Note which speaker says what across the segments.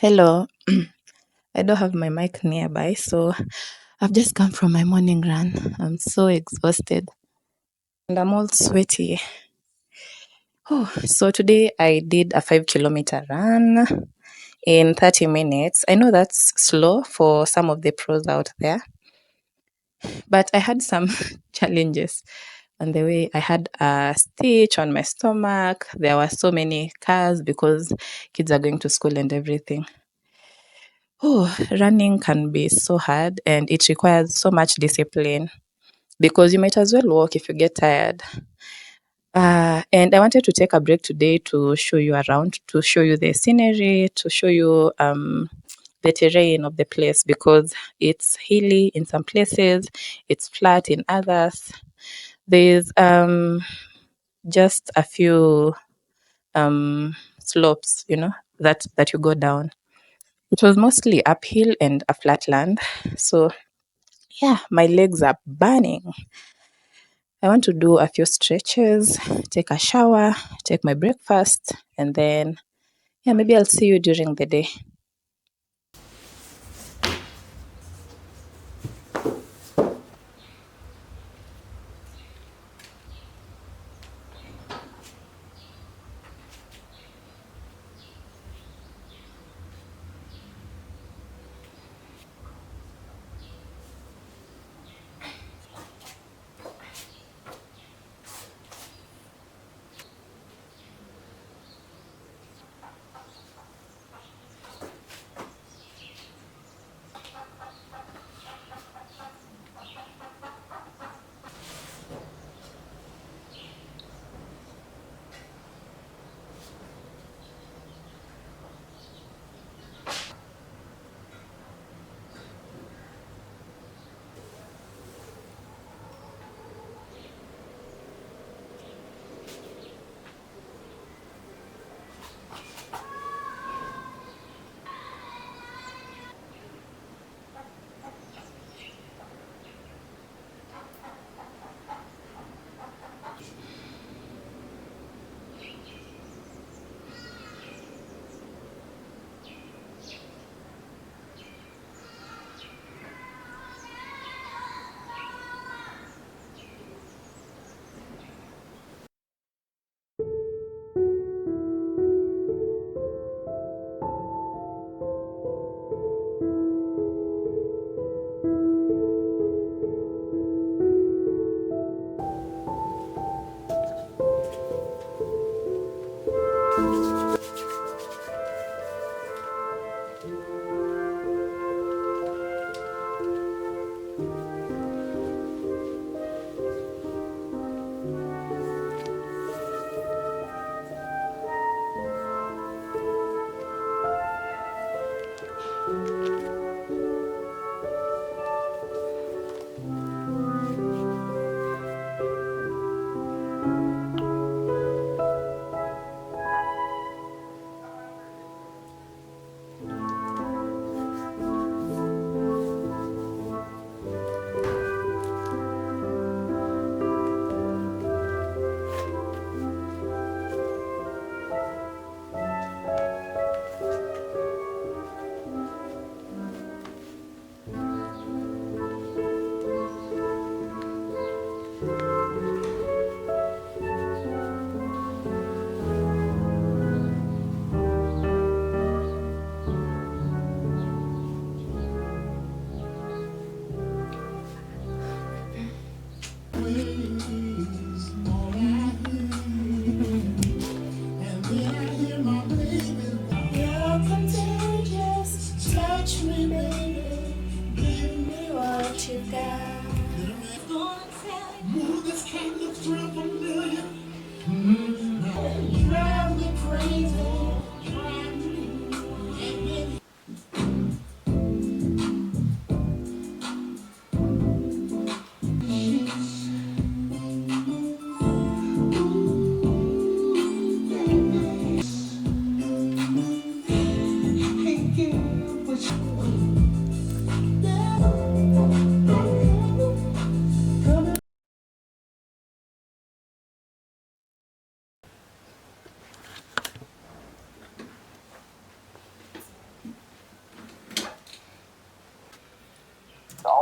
Speaker 1: Hello. I don't have my mic nearby, so I've just come from my morning run. I'm so exhausted and I'm all sweaty. Oh, so today I did a 5 kilometer run in 30 minutes. I know that's slow for some of the pros out there, but I had some challenges on the way. I had a stitch on my stomach. There were so many cars because kids are going to school and everything. Oh, running can be so hard and it requires so much discipline because you might as well walk if you get tired. And I wanted to take a break today to show you around, to show you the scenery, to show you the terrain of the place because it's hilly in some places, it's flat in others. There's just a few slopes, that you go down. It was mostly uphill and a flat land. So yeah, my legs are burning. I want to do a few stretches, take a shower, take my breakfast, and then, yeah, maybe I'll see you during the day.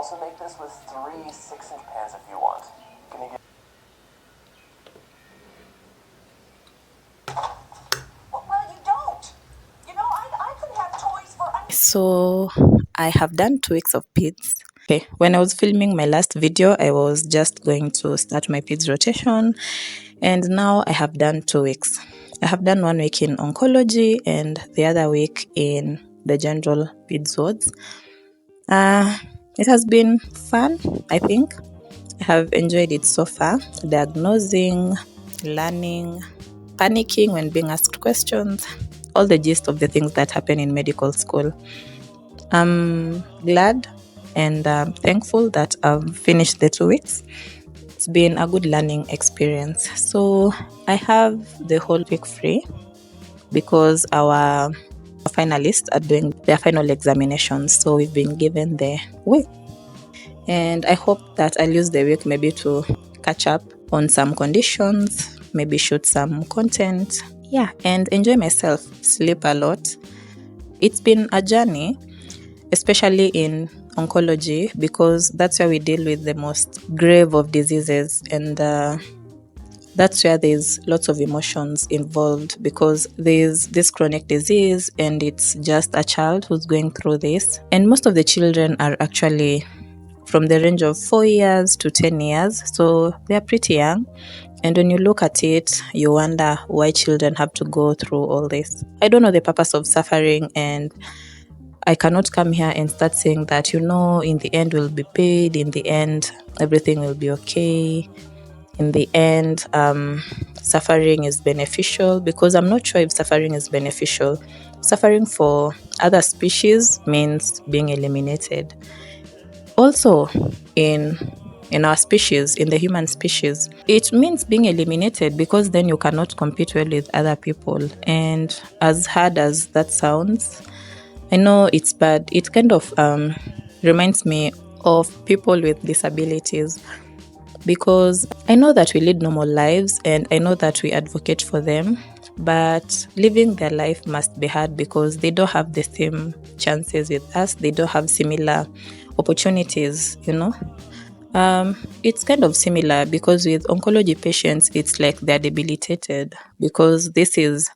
Speaker 2: also make this with 3 6-inch pans if you want. Gonna get...
Speaker 3: Well, you don't. You know, I could have toys for...
Speaker 1: So I have done 2 weeks of peds. Okay, when I was filming my last video, I was just going to start my peds rotation, and now I have done 2 weeks. I have done 1 week in oncology and the other week in the general peds wards. It has been fun, I think. I have enjoyed it so far. Diagnosing, learning, panicking when being asked questions, all the gist of the things that happen in medical school. I'm glad and thankful that I've finished the 2 weeks. It's been a good learning experience. So I have the whole week free because our finalists are doing their final examinations. So we've been given the week. And I hope that I'll use the week maybe to catch up on some conditions, maybe shoot some content. Yeah, and enjoy myself, sleep a lot. It's been a journey, especially in oncology, because that's where we deal with the most grave of diseases, and that's where there's lots of emotions involved, because there's this chronic disease and it's just a child who's going through this. And most of the children are actually from the range of 4 years to 10 years, so they're pretty young. And when you look at it, you wonder why children have to go through all this. I don't know the purpose of suffering, and I cannot come here and start saying that, in the end we'll be paid, in the end everything will be okay, in the end suffering is beneficial, because I'm not sure if suffering is beneficial. Suffering for other species means being eliminated. Also, in our species, in the human species, it means being eliminated, because then you cannot compete well with other people. And as hard as that sounds, I know it's bad. It kind of reminds me of people with disabilities, because I know that we lead normal lives and I know that we advocate for them, but living their life must be hard because they don't have the same chances with us. They don't have similar opportunities, It's kind of similar, because with oncology patients, it's like they're debilitated, because this is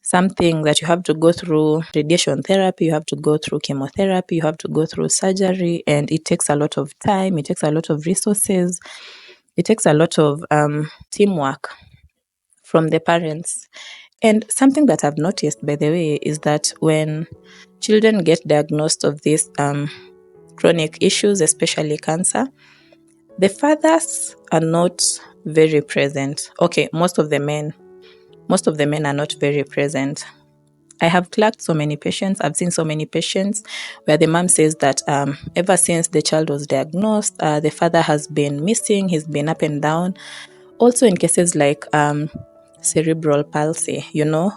Speaker 1: something that you have to go through radiation therapy, you have to go through chemotherapy, you have to go through surgery, and it takes a lot of time, it takes a lot of resources, it takes a lot of teamwork from the parents. And something that I've noticed, by the way, is that when children get diagnosed of these chronic issues, especially cancer, the fathers are not very present. Okay, most of the men are not very present. I have clerked so many patients. I've seen so many patients where the mom says that ever since the child was diagnosed, the father has been missing. He's been up and down. Also in cases like cerebral palsy,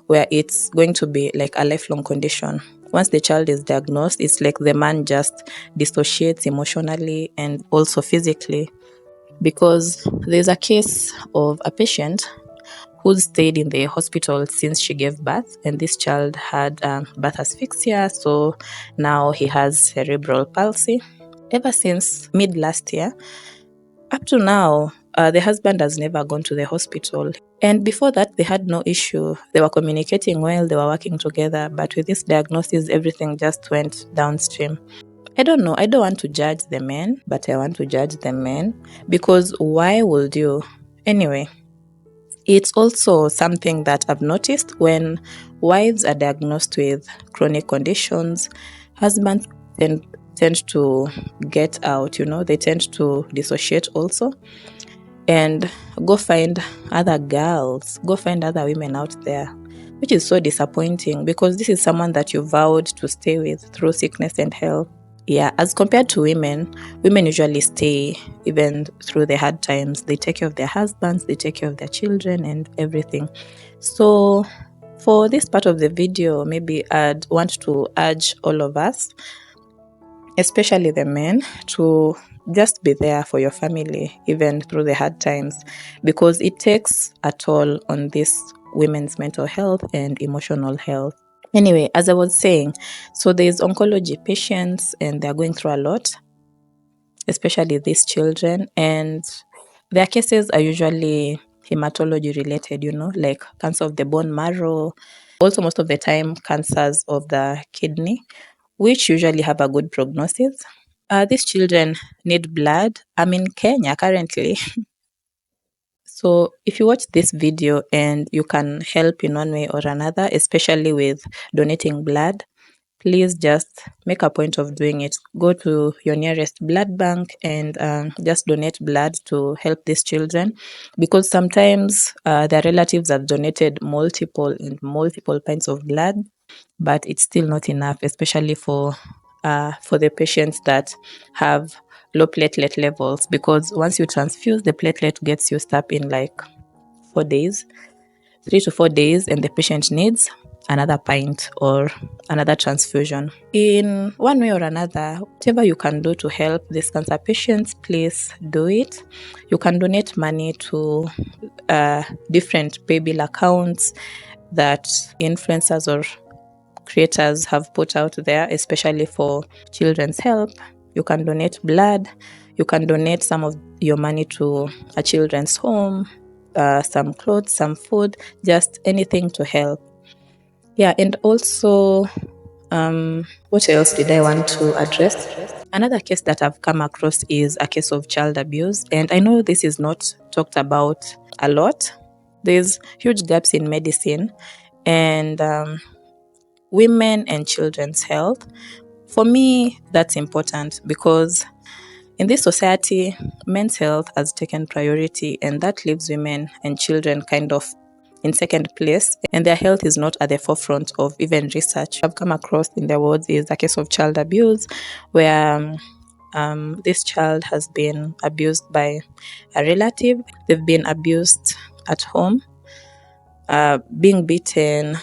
Speaker 1: where it's going to be like a lifelong condition. Once the child is diagnosed, it's like the man just dissociates emotionally and also physically. Because there's a case of a patient who stayed in the hospital since she gave birth, and this child had birth asphyxia, so now he has cerebral palsy. Ever since mid last year, up to now, the husband has never gone to the hospital. And before that, they had no issue. They were communicating well, they were working together, but with this diagnosis, everything just went downstream. I don't know. I don't want to judge the men, but I want to judge the men, because why would you? Anyway, it's also something that I've noticed when wives are diagnosed with chronic conditions, husbands tend to get out, they tend to dissociate also and go find other girls, go find other women out there, which is so disappointing, because this is someone that you vowed to stay with through sickness and health. Yeah, as compared to women usually stay even through the hard times. They take care of their husbands, they take care of their children and everything. So for this part of the video, maybe I'd want to urge all of us, especially the men, to just be there for your family, even through the hard times, because it takes a toll on this women's mental health and emotional health. Anyway, as I was saying, so there's oncology patients and they're going through a lot. especially these children. And their cases are usually hematology related, like cancer of the bone marrow, also most of the time cancers of the kidney, which usually have a good prognosis. These children need blood. I'm in Kenya currently. So if you watch this video and you can help in one way or another, especially with donating blood, please just make a point of doing it. Go to your nearest blood bank and just donate blood to help these children, because sometimes their relatives have donated multiple pints of blood, but it's still not enough, especially for the patients that have low platelet levels, because once you transfuse, the platelet gets used up in like 4 days, 3 to 4 days, and the patient needs another pint or another transfusion. In one way or another, whatever you can do to help these cancer patients, please do it. You can donate money to different pay bill accounts that influencers or creators have put out there, especially for children's help. You can donate blood. You can donate some of your money to a children's home, some clothes, some food, just anything to help. Yeah, and also, what else did I want to address? Another case that I've come across is a case of child abuse, and I know this is not talked about a lot. There's huge gaps in medicine, and women and children's health. For me, that's important because in this society, men's health has taken priority, and that leaves women and children kind of in second place, and their health is not at the forefront of even research. I've come across in the world is a case of child abuse where this child has been abused by a relative. They've been abused at home, being beaten,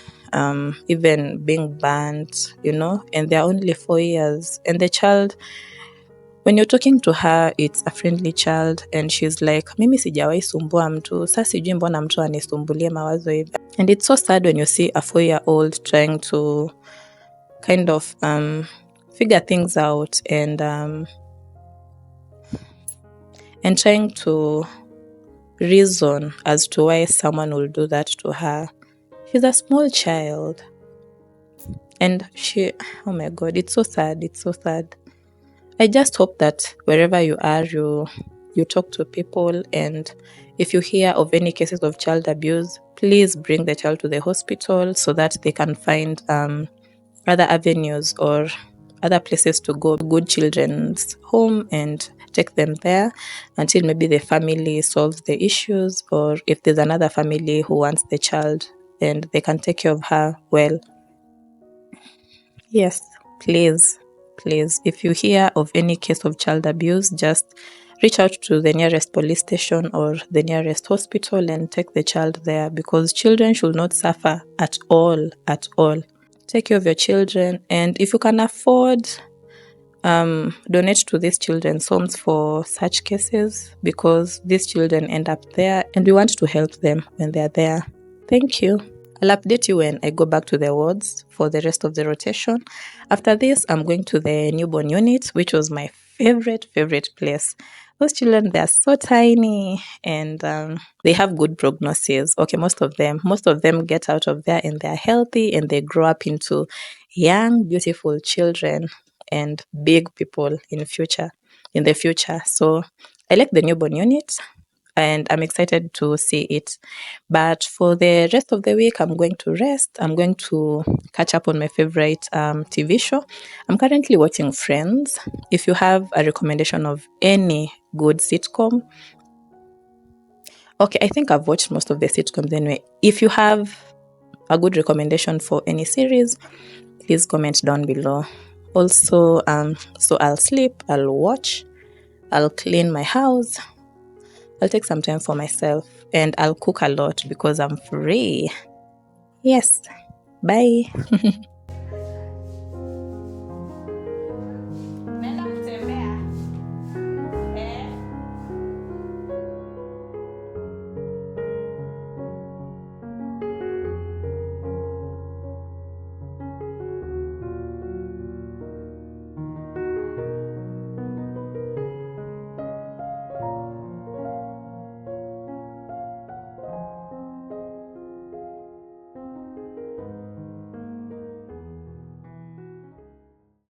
Speaker 1: even being burnt, and they're only 4 years. And the child, when you're talking to her, it's a friendly child, and she's like, mimi sijawahi sumbua mtu, sasa sijui mbona mtu anisumbulie mawazo hivi. And it's so sad when you see a 4-year-old trying to kind of figure things out and trying to reason as to why someone will do that to her. She's a small child. And oh my God, it's so sad. It's so sad. I just hope that wherever you are, you talk to people. And if you hear of any cases of child abuse, please bring the child to the hospital so that they can find other avenues or other places to go, good children's home, and take them there until maybe the family solves the issues, or if there's another family who wants the child and they can take care of her well. Yes, please, if you hear of any case of child abuse, just reach out to the nearest police station or the nearest hospital and take the child there, because children should not suffer at all. Take care of your children, and if you can afford, donate to these children's homes for such cases, because these children end up there and we want to help them when they're there. Thank you. I'll update you when I go back to the wards for the rest of the rotation. After this, I'm going to the newborn unit, which was my favorite place. Those children, they're so tiny and they have good prognosis. Okay, most of them get out of there and they're healthy and they grow up into young, beautiful children and big people in the future. So I like the newborn unit and I'm excited to see it. But for the rest of the week, I'm going to rest. I'm going to catch up on my favorite TV show. I'm currently watching Friends. If you have a recommendation of any good sitcom, okay, I think I've watched most of the sitcoms anyway. If you have a good recommendation for any series, please comment down below. Also, so I'll sleep, I'll watch, I'll clean my house, I'll take some time for myself, and I'll cook a lot because I'm free. Yes. Bye.